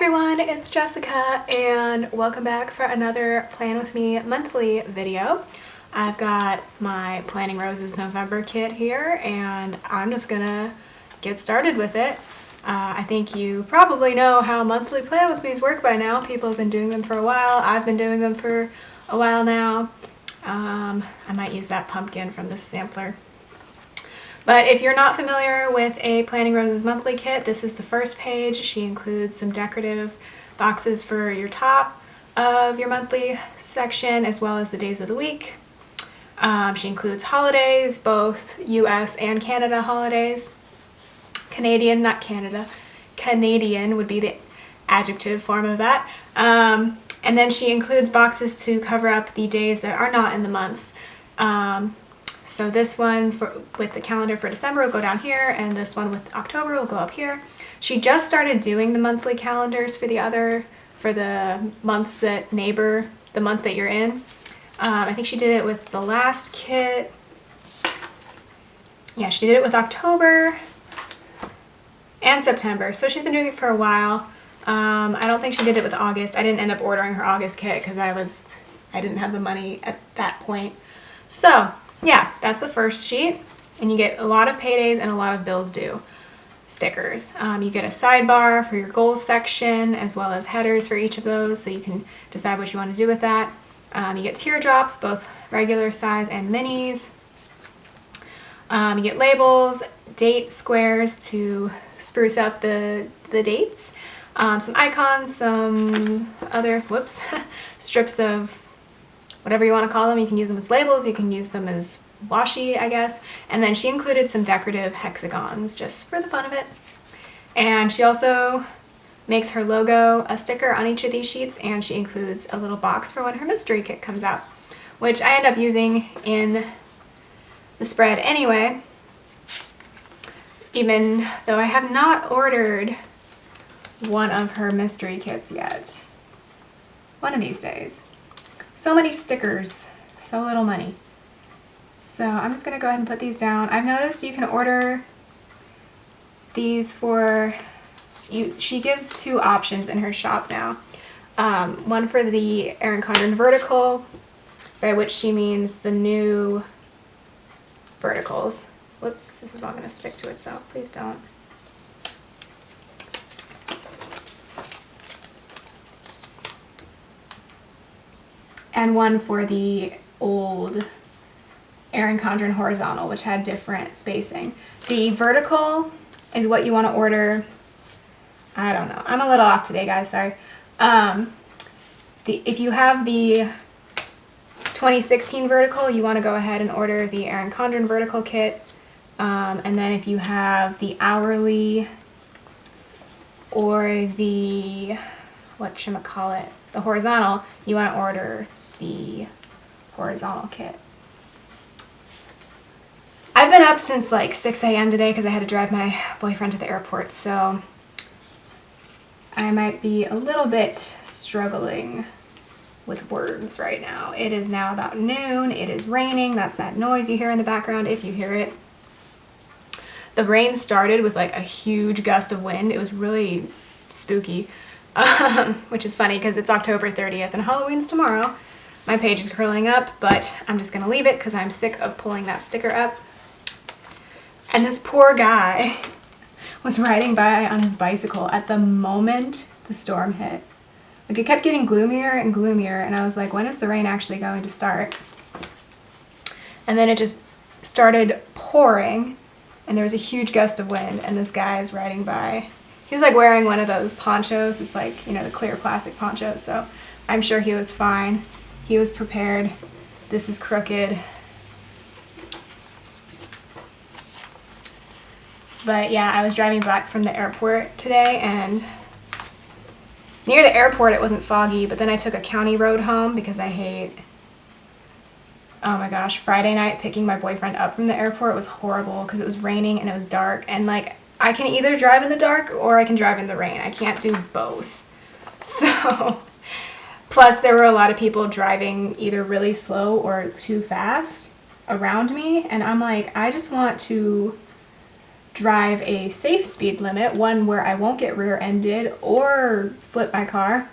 everyone, it's Jessica and welcome back for another Plan With Me monthly video. I've got my Planning Roses November kit here and I'm just gonna get started with it. I think you probably know how monthly Plan With Me's work by now. People have been doing them for a while. I've been doing them for a while now. I might use that pumpkin from this sampler. But if you're not familiar with a Planning Roses monthly kit, this is the first page. She includes some decorative boxes for your top of your monthly section, as well as the days of the week. She includes holidays, both US and Canada holidays. Canadian, not Canada. Canadian would be the adjective form of that. And then she includes boxes to cover up the days that are not in the months. So this one with the calendar for December will go down here, and this one with October will go up here. She just started doing the monthly calendars for the months that neighbor the month that you're in. I think she did it with the last kit. Yeah, she did it with October and September. So she's been doing it for a while. I don't think she did it with August. I didn't end up ordering her August kit because I didn't have the money at that point. So yeah, that's the first sheet, and you get a lot of paydays and a lot of bills due stickers. You get a sidebar for your goals section, as well as headers for each of those, so you can decide what you want to do with that. You get teardrops, both regular size and minis. You get labels, date squares to spruce up the dates, some icons, some other, strips of whatever you want to call them. You can use them as labels, you can use them as washi, I guess. And then she included some decorative hexagons just for the fun of it. And she also makes her logo a sticker on each of these sheets, and she includes a little box for when her mystery kit comes out, which I end up using in the spread anyway, even though I have not ordered one of her mystery kits yet. One of these days. So many stickers, so little money. So I'm just gonna go ahead and put these down. I've noticed you can order these she gives two options in her shop now. One for the Erin Condren vertical, by which she means the new verticals. Whoops, this is all gonna stick to itself, please don't. And one for the old Erin Condren horizontal, which had different spacing. The vertical is what you want to order. I don't know. I'm a little off today, guys. Sorry. If you have the 2016 vertical, you want to go ahead and order the Erin Condren vertical kit. And then if you have the hourly or the the horizontal, you want to order the horizontal kit. I've been up since like 6 a.m. today because I had to drive my boyfriend to the airport, so I might be a little bit struggling with words right now. It is now about noon. It is raining. That's that noise you hear in the background if you hear it. The rain started with like a huge gust of wind. It was really spooky, which is funny because it's October 30th and Halloween's tomorrow. My page is curling up, but I'm just gonna leave it because I'm sick of pulling that sticker up. And this poor guy was riding by on his bicycle at the moment the storm hit. Like, it kept getting gloomier and gloomier, and I was like, when is the rain actually going to start? And then it just started pouring, and there was a huge gust of wind, and this guy is riding by. He was like wearing one of those ponchos. It's like, you know, the clear plastic ponchos, so I'm sure he was fine. He was prepared. This is crooked. But yeah, I was driving back from the airport today, and near the airport it wasn't foggy, but then I took a county road home because I hate, oh my gosh, Friday night picking my boyfriend up from the airport was horrible because it was raining and it was dark, and like, I can either drive in the dark or I can drive in the rain. I can't do both. So plus, there were a lot of people driving either really slow or too fast around me, and I'm like, I just want to drive a safe speed limit, one where I won't get rear-ended or flip my car.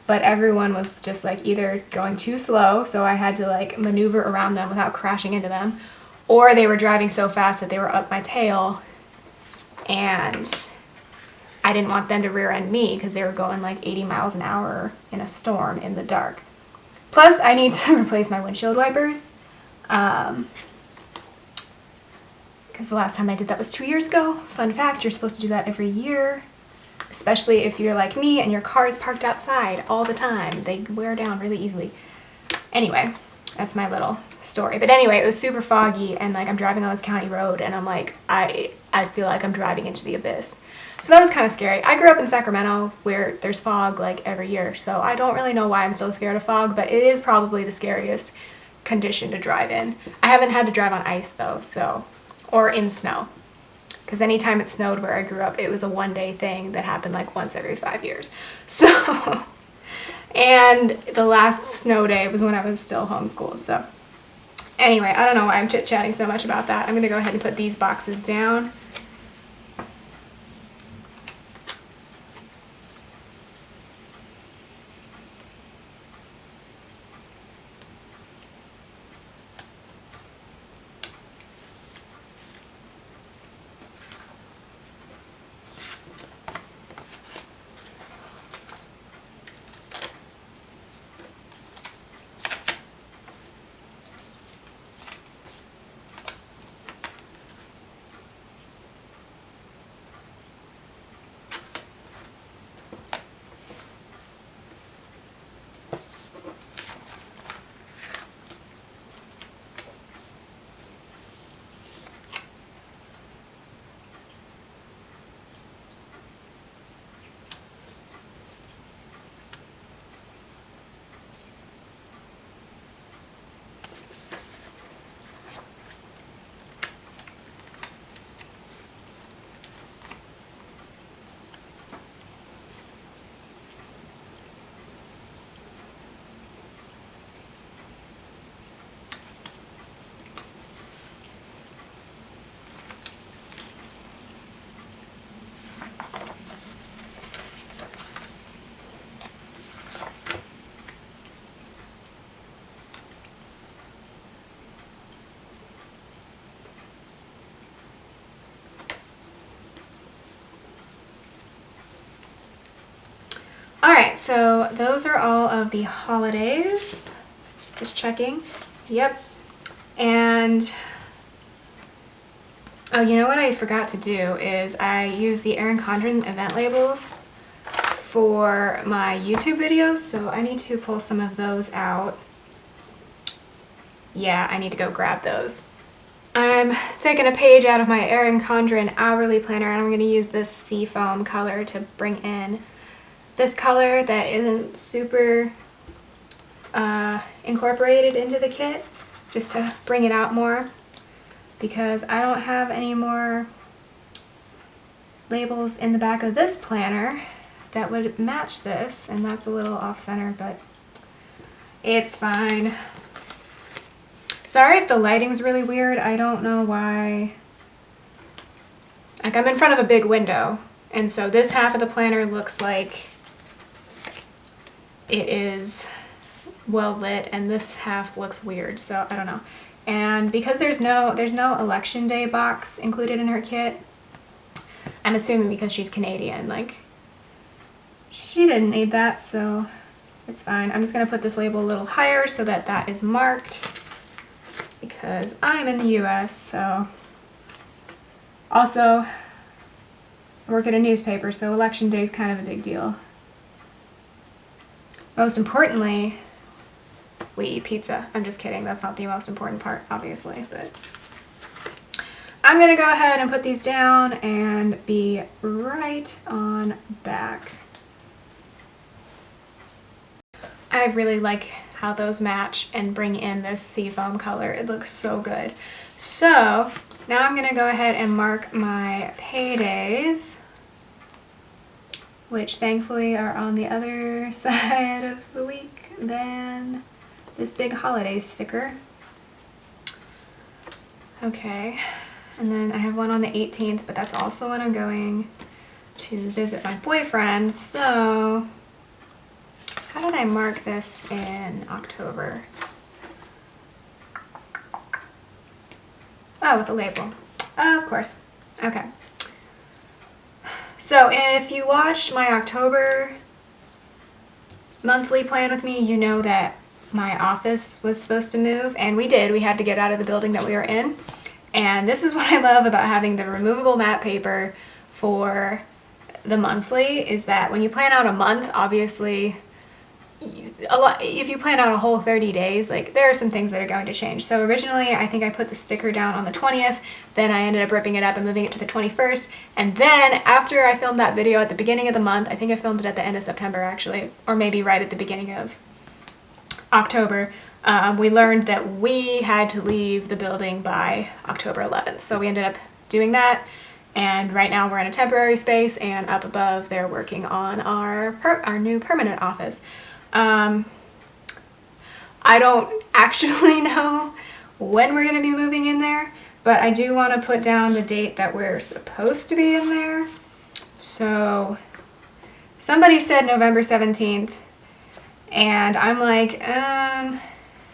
But everyone was just like either going too slow, so I had to like maneuver around them without crashing into them, or they were driving so fast that they were up my tail and I didn't want them to rear end me because they were going like 80 miles an hour in a storm in the dark. Plus, I need to replace my windshield wipers because the last time I did that was 2 years ago. Fun fact, you're supposed to do that every year. Especially if you're like me and your car is parked outside all the time. They wear down really easily. Anyway, that's my little story. But anyway, it was super foggy and like I'm driving on this county road and I'm like, I feel like I'm driving into the abyss. So that was kind of scary. I grew up in Sacramento where there's fog like every year. So I don't really know why I'm so scared of fog, but it is probably the scariest condition to drive in. I haven't had to drive on ice though, so, or in snow. Because anytime it snowed where I grew up, it was a one-day thing that happened like once every 5 years. So, and the last snow day was when I was still homeschooled. So anyway, I don't know why I'm chit-chatting so much about that. I'm going to go ahead and put these boxes down. Alright, so those are all of the holidays. Just checking. Yep. And, oh, you know what I forgot to do is I use the Erin Condren event labels for my YouTube videos, so I need to pull some of those out. Yeah, I need to go grab those. I'm taking a page out of my Erin Condren hourly planner and I'm going to use this seafoam color to bring in this color that isn't super incorporated into the kit, just to bring it out more, because I don't have any more labels in the back of this planner that would match this, and that's a little off center, but it's fine. Sorry if the lighting's really weird. I don't know why. Like, I'm in front of a big window, and so this half of the planner looks like it is well lit and this half looks weird, so I don't know. And because there's no election day box included in her kit, I'm assuming because she's Canadian, like, she didn't need that, so it's fine. I'm just gonna put this label a little higher so that that is marked, because I'm in the US. So also I work at a newspaper, so election day is kind of a big deal. Most importantly, we eat pizza. I'm just kidding. That's not the most important part, obviously, but I'm gonna go ahead and put these down and be right on back. I really like how those match and bring in this seafoam color. It looks so good. So now I'm gonna go ahead and mark my paydays, which thankfully are on the other side of the week than this big holiday sticker. Okay, And then I have one on the 18th, but that's also when I'm going to visit my boyfriend. So how did I mark this in October? Oh, with a label. Of course. Okay. So if you watched my October monthly plan with me, you know that my office was supposed to move, and we did. We had to get out of the building that we were in. And this is what I love about having the removable matte paper for the monthly, is that when you plan out a month, obviously, if you plan out a whole 30 days, like there are some things that are going to change. So originally, I think I put the sticker down on the 20th, then I ended up ripping it up and moving it to the 21st. And then after I filmed that video at the beginning of the month, I think I filmed it at the end of September actually, or maybe right at the beginning of October, we learned that we had to leave the building by October 11th. So we ended up doing that. And right now we're in a temporary space, and up above they're working on our new permanent office. I don't actually know when we're going to be moving in there, but I do want to put down the date that we're supposed to be in there. So somebody said November 17th, and I'm like,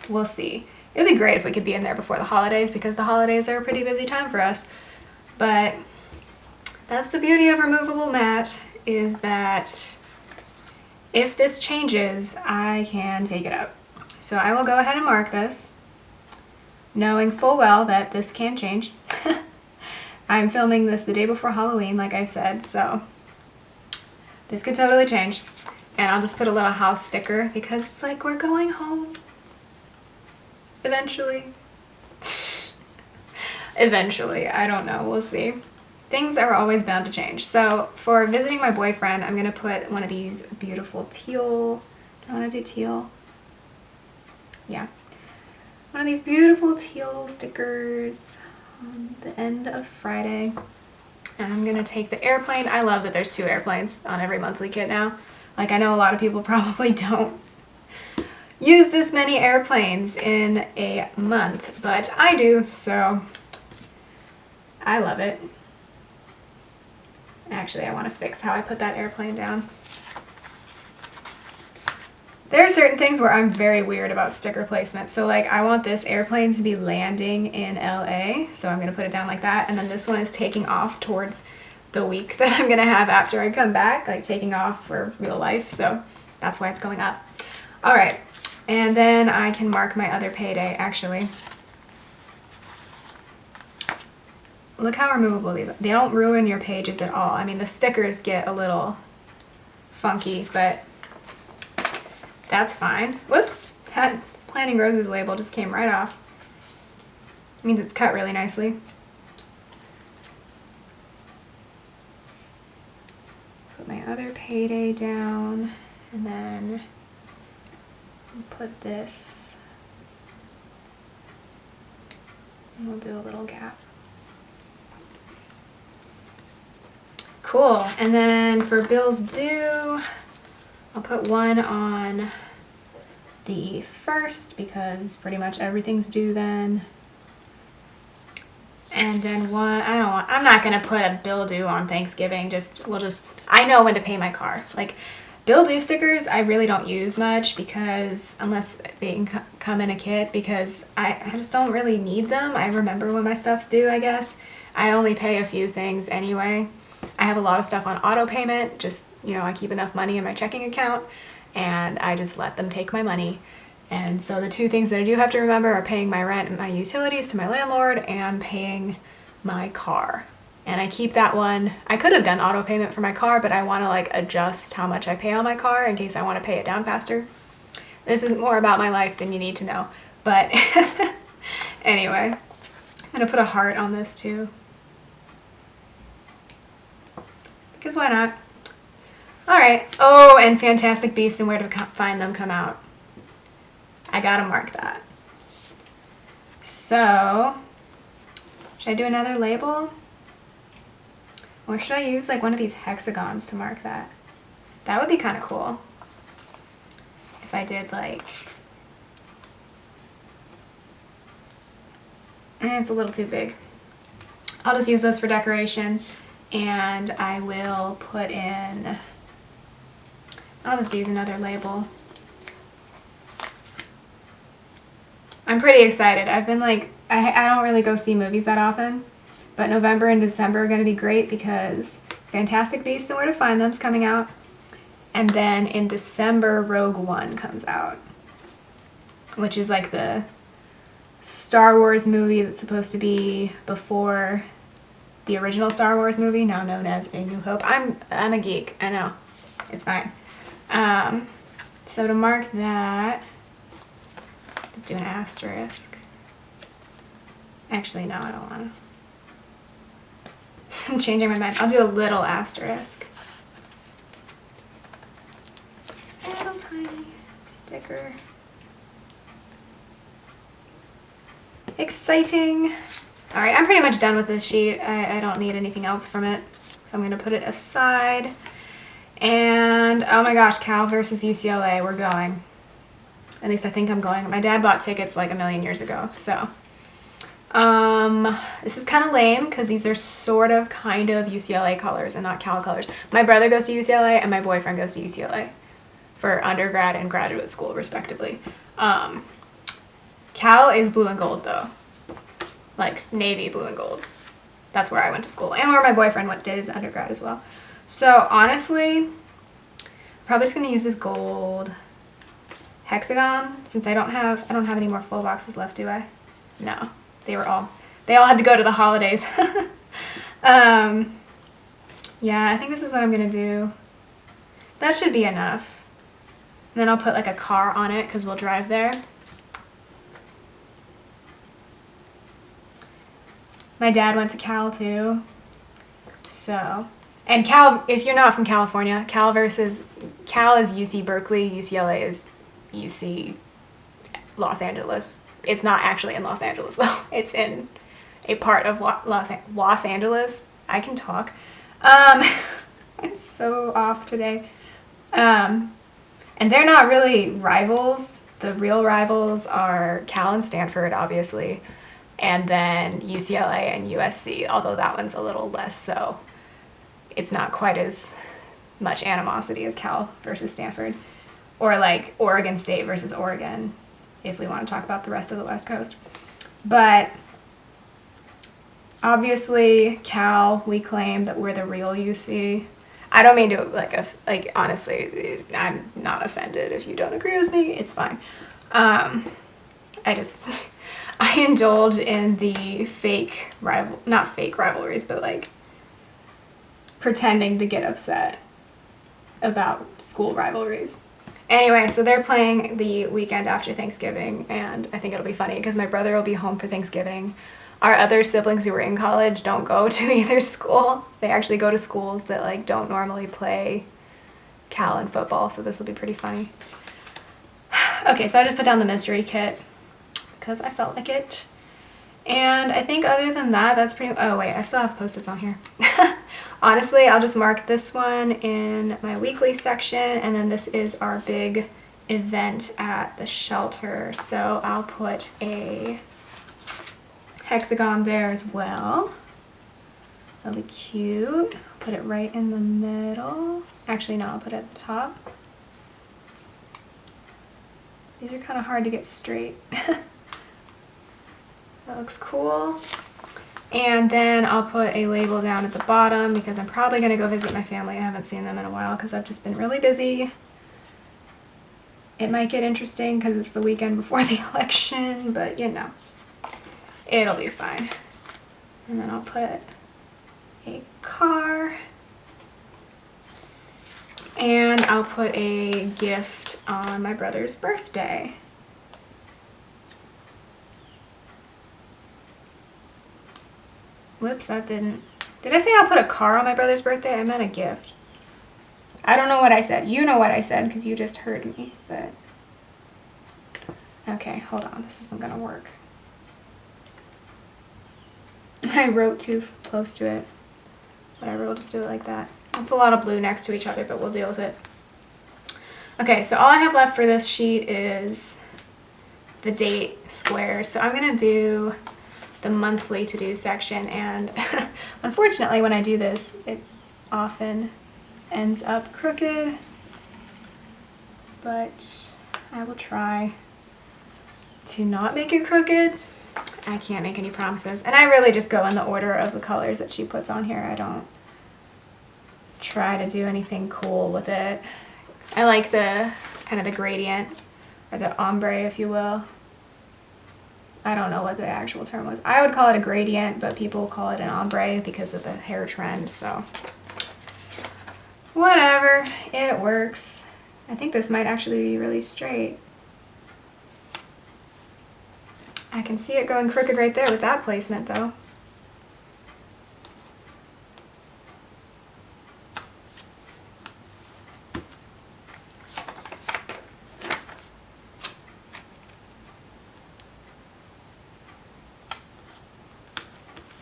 we'll see. It would be great if we could be in there before the holidays, because the holidays are a pretty busy time for us. But that's the beauty of removable matte, is that if this changes, I can take it out. So I will go ahead and mark this, knowing full well that this can change. I'm filming this the day before Halloween, like I said, so this could totally change. And I'll just put a little house sticker, because it's like we're going home. Eventually. Eventually, I don't know, we'll see. Things are always bound to change. So for visiting my boyfriend, I'm gonna put one of these beautiful teal, do I wanna do teal? Yeah. One of these beautiful teal stickers on the end of Friday. And I'm gonna take the airplane. I love that there's 2 airplanes on every monthly kit now. Like, I know a lot of people probably don't use this many airplanes in a month, but I do, so I love it. Actually, I want to fix how I put that airplane down. There are certain things where I'm very weird about sticker placement. So like, I want this airplane to be landing in LA, so I'm going to put it down like that. And then this one is taking off towards the week that I'm going to have after I come back, like taking off for real life. So that's why it's going up. All right. And then I can mark my other payday, actually. Look how removable these are. They don't ruin your pages at all. I mean, the stickers get a little funky, but that's fine. Whoops, that Planning Roses label just came right off. It means it's cut really nicely. Put my other payday down, and then put this, and we'll do a little gap. Cool. And then for bills due, I'll put one on the 1st, because pretty much everything's due then. And then one, I'm not gonna put a bill due on Thanksgiving. I know when to pay my car. Like, bill due stickers, I really don't use much, because unless they can come in a kit, because I just don't really need them. I remember when my stuff's due, I guess. I only pay a few things anyway. I have a lot of stuff on auto payment, just, you know, I keep enough money in my checking account, and I just let them take my money. And so the 2 things that I do have to remember are paying my rent and my utilities to my landlord, and paying my car. And I keep that one. I could have done auto payment for my car, but I want to like adjust how much I pay on my car in case I want to pay it down faster. This is more about my life than you need to know. But anyway, I'm gonna put a heart on this too, because why not? All right. Oh, and Fantastic Beasts and Where to Find Them come out. I gotta mark that. So, should I do another label? Or should I use like one of these hexagons to mark that? That would be kind of cool. If I did like, it's a little too big. I'll just use those for decoration, and I will put in, I'll just use another label. I'm pretty excited. I've been like, I don't really go see movies that often, but November and December are going to be great because Fantastic Beasts and Where to Find Them is coming out. And then in December, Rogue One comes out, which is like the Star Wars movie that's supposed to be before the original Star Wars movie, now known as A New Hope. I'm a geek, I know. It's fine. So to mark that, just do an asterisk. Actually, no, I don't want to. I'm changing my mind. I'll do a little asterisk. Little tiny sticker. Exciting. All right, I'm pretty much done with this sheet. I don't need anything else from it. So I'm gonna put it aside. And oh my gosh, Cal versus UCLA, we're going. At least I think I'm going. My dad bought tickets like a million years ago, so. This is kind of lame because these are sort of kind of UCLA colors and not Cal colors. My brother goes to UCLA and my boyfriend goes to UCLA for undergrad and graduate school respectively. Cal is blue and gold though. Like navy blue and gold. That's where I went to school and where my boyfriend did his undergrad as well. So honestly, probably just gonna use this gold hexagon since I don't have any more full boxes left, do I? No, they all had to go to the holidays. Yeah, I think this is what I'm gonna do. That should be enough. And then I'll put like a car on it because we'll drive there. My dad went to Cal too. So, and Cal, if you're not from California, Cal is UC Berkeley, UCLA is UC Los Angeles. It's not actually in Los Angeles though. It's in a part of Los Angeles. I can talk. I'm so off today. And they're not really rivals. The real rivals are Cal and Stanford, obviously. And then UCLA and USC, although that one's a little less so. It's not quite as much animosity as Cal versus Stanford. Or like Oregon State versus Oregon, if we want to talk about the rest of the West Coast. But obviously, Cal, we claim that we're the real UC. I don't mean to, honestly, I'm not offended if you don't agree with me. It's fine. I indulge in the not fake rivalries, but like pretending to get upset about school rivalries. Anyway, so they're playing the weekend after Thanksgiving, and I think it'll be funny because my brother will be home for Thanksgiving. Our other siblings who are in college don't go to either school. They actually go to schools that like don't normally play Cal and football, so this will be pretty funny. Okay, so I just put down the mystery kit because I felt like it. And I think other than that, that's pretty, oh wait, I still have Post-its on here. Honestly, I'll just mark this one in my weekly section, and then this is our big event at the shelter. So I'll put a hexagon there as well. That'll be cute. Put it right in the middle. Actually, no, I'll put it at the top. These are kind of hard to get straight. That looks cool. And then I'll put a label down at the bottom because I'm probably going to go visit my family. I haven't seen them in a while because I've just been really busy. It might get interesting because it's the weekend before the election, but you know, it'll be fine. And then I'll put a car. And I'll put a gift on my brother's birthday. Whoops, that didn't. Did I say I'll put a car on my brother's birthday? I meant a gift. I don't know what I said. You know what I said because you just heard me, but. Okay, hold on. This isn't gonna work. I wrote too close to it. Whatever, we'll just do it like that. That's a lot of blue next to each other, but we'll deal with it. Okay, so all I have left for this sheet is the date squares. So I'm gonna do the monthly to-do section, and unfortunately when I do this, it often ends up crooked, but I will try to not make it crooked. I can't make any promises, and I really just go in the order of the colors that she puts on here. I don't try to do anything cool with it. I like the kind of the gradient, or the ombre, if you will. I don't know what the actual term was. I would call it a gradient, but people call it an ombre because of the hair trend, so whatever, it works. I think this might actually be really straight. I can see it going crooked right there with that placement though.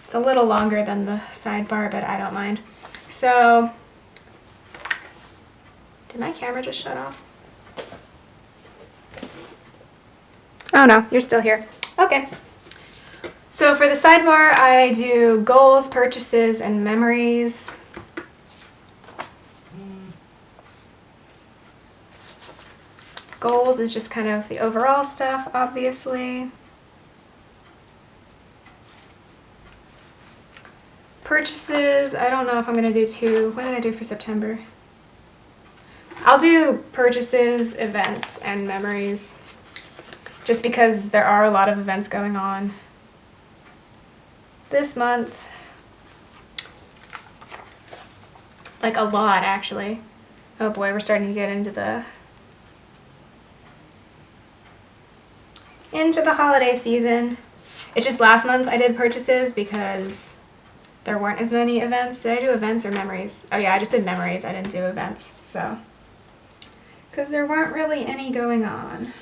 It's a little longer than the sidebar, but I don't mind. So, did my camera just shut off? Oh no, you're still here. Okay. So for the sidebar, I do goals, purchases, and memories. Goals is just kind of the overall stuff, obviously. Purchases, I don't know if I'm gonna do two. What did I do for September? I'll do purchases, events, and memories, just because there are a lot of events going on this month. Like a lot, actually. Oh boy, we're starting to get into the holiday season. It's just last month I did purchases because there weren't as many events. Did I do events or memories? Oh yeah, I just did memories. I didn't do events, so. Because there weren't really any going on.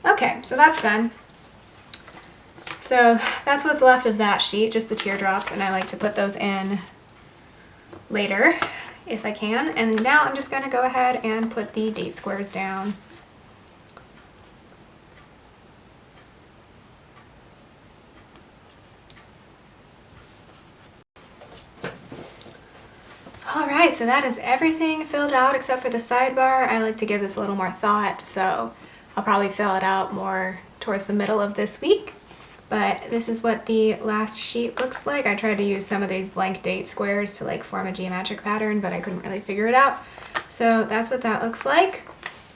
Okay, so that's done. So that's what's left of that sheet, just the teardrops, and I like to put those in later if I can. And now I'm just gonna go ahead and put the date squares down. Alright, so that is everything filled out except for the sidebar. I like to give this a little more thought, so I'll probably fill it out more towards the middle of this week. But this is what the last sheet looks like. I tried to use some of these blank date squares to like form a geometric pattern, but I couldn't really figure it out. So that's what that looks like.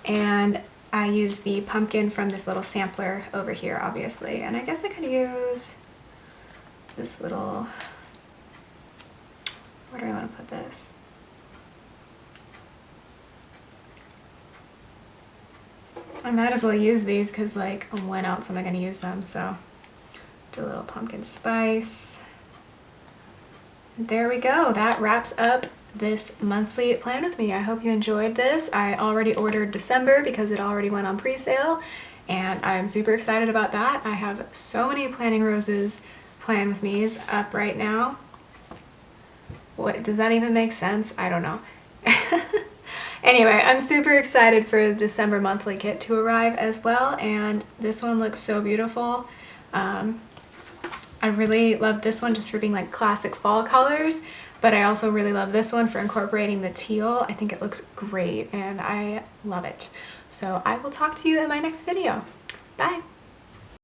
And I used the pumpkin from this little sampler over here, obviously. And I guess I could use this little, where do I want to put this? I might as well use these because like when else am I going to use them? So do a little pumpkin spice. There we go. That wraps up this monthly plan with me. I hope you enjoyed this. I already ordered December because it already went on pre-sale, and I'm super excited about that. I have so many Planning Roses plan with me's up right now. What, does that even make sense? I don't know. Anyway, I'm super excited for the December monthly kit to arrive as well, and this one looks so beautiful. I really love this one just for being like classic fall colors, but I also really love this one for incorporating the teal. I think it looks great and I love it. So I will talk to you in my next video. Bye!